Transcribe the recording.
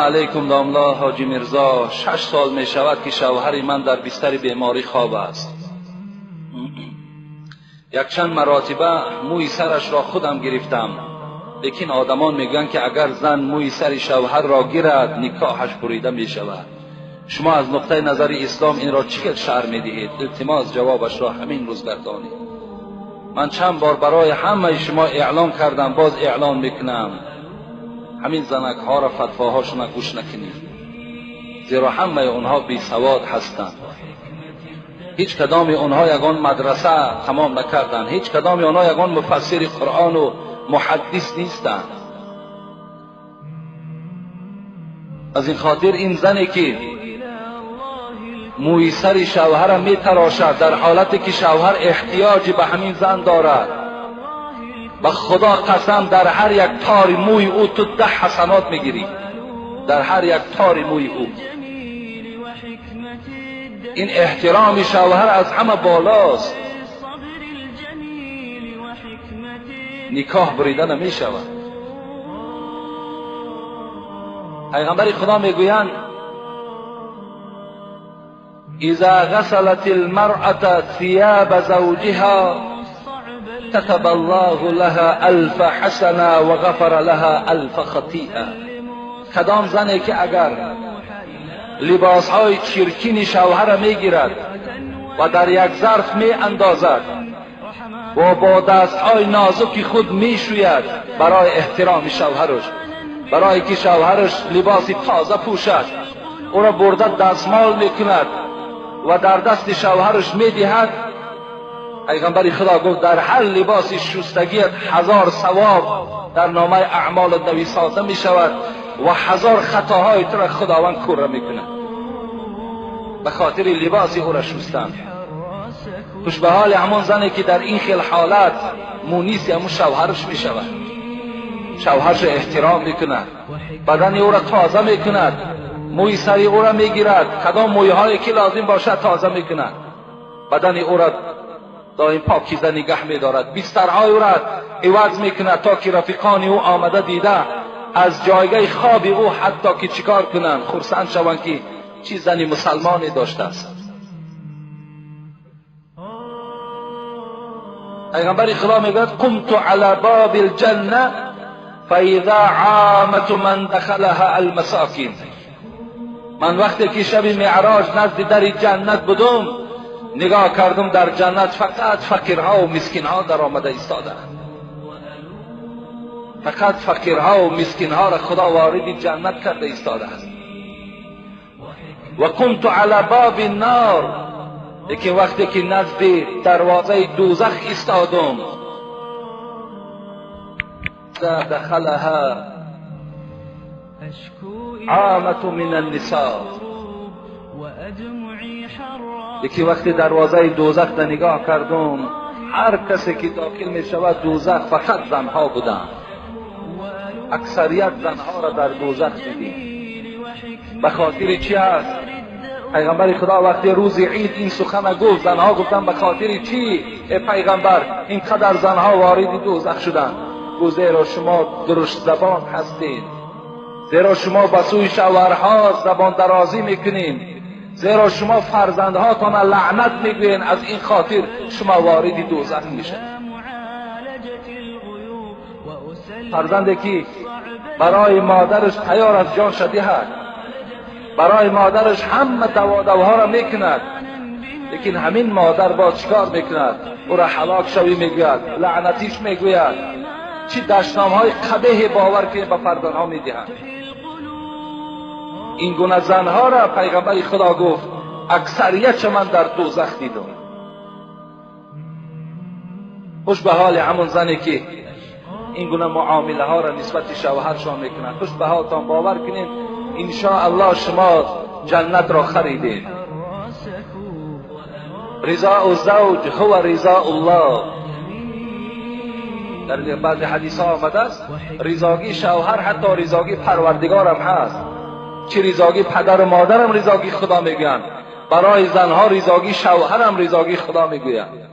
علیکم داملا حاجی مرزا 6 سال می شود که شوهر من در بستر بیماری خواب است. یک چند مراتبه موی سرش را خودم گرفتم، لیکن آدمان میگن که اگر زن موی سر شوهر را گیرد نکاحش بریده می شود. شما از نقطه نظر اسلام این را چقدر شرح می دهید؟ التماس جوابش را همین روز گردانید. من چند بار برای همه شما اعلام کردم، باز اعلام میکنم، همین زنک ها را فتواهاشون گوش نکنید، زیرا همه اونها بی سواد هستند. هیچ کدام اونها یگان مدرسه تمام نکردند، هیچ کدام اونها یگان مفسر قرآن و محدث نیستند. از این خاطر این زنی که موی سر شوهر می تراشد در حالتی که شوهر احتیاج به همین زن دارد، به خدا قسم در هر یک تار موی او تو 10 حسنات میگیری، در هر یک تار موی او. این احترام شوهر از همه بالاست. نکاح بریده نمی شود. پیغمبر خدا میگویند اذا غسلت المرأة ثياب زوجها كتب الله لها 1000 حسنه و غفر لها 1000 خطیئه. کدام زنی که اگر لباسهای چرکین شوهر میگیرد و در یک ظرف می اندازد و با دستهای نازک خود میشوید برای احترام شوهرش، برای که شوهرش لباس تازه پوشد، او را برده دستمال میکند و در دست شوهرش میدهد، پیغمبر خدا گفت در هر لباس شستگیت 1000 ثواب در نامه اعمال نویساده می شود و 1000 خطاهای تو را خداوند کوره میکند به خاطر لباس او را شستن. خوش به حال همون زنی که در این خیل حالت مونیس همون شوهرش می شود، شوهرش احترام میکند، بدن او را تازه میکند، موی سری او را میگیرد، کدام موی هایی که لازم باشد تازه میکند، بدن او را دائم پاکیزه نگه میدارد، بسترهای او را عوض میکند تا که رفیقان او آمده دیده از جایگاه خواب او حتی که چیکار کنند خرسند شوند که چی زنی مسلمانی داشته است. پیغمبر خدا میگوید قمت علی باب الجنه فاذا عامه من دخلها المساکین. من وقتی که شب معراج نزد در جنت بودم نگاه کردم در جنت فقط فقیرها و مسکینها در آمده ایستاده، فقط فقیرها و مسکینها را خدا وارد جنت کرده ایستاده است. و قمت علی باب النار، لیکن وقتی که نزد دروازه دوزخ ایستادم دخلها عامة من النساء، لیکن وقتی دروازه دوزخ را نگاه کردم هر کسی که داخل می شود دوزخ فقط زنها بودند، اکثریت زنها را در دوزخ دیدیم. به خاطر چی است؟ پیغمبر خدا وقتی روز عید این سخن گفت، زنها گفتن به خاطر چی ای پیغمبر اینقدر زنها وارد دوزخ شدند؟ گفت زیرا شما درشت زبان هستید، زیرا شما به سوی شوهرها زبان درازی میکنین، زیرا شما فرزندهاتان لعنت میگوین، از این خاطر شما وارد دوزخ میشید. فرزندی که برای مادرش تیار از جان شده است، برای مادرش همه دواها را میکند، لیکن همین مادر با چیکار میکند؟ او را هلاک شوی میگوید، لعنتیش میگوید، چی دشنامهای قبیح باور که به فرزندها میدهند. این گونه زنها را پیغمبر خدا گفت اکثریت من در دوزخ دیدم. خوش به حال همون زنی که این گونه معامله ها را نسبت شوهرشان میکنند. خوش به حالتان، باور کنین ان شاء الله شما جنت را خریدید. رضا الزوج هو رضا الله. در بعضی حدیث ها آمده است رضاگی شوهر حتی رضاگی پروردگار هم هست. چه رضاگی پدر و مادر هم رضاگی خدا میگویند، برای زنها رضاگی شوهر هم رضاگی خدا میگویند.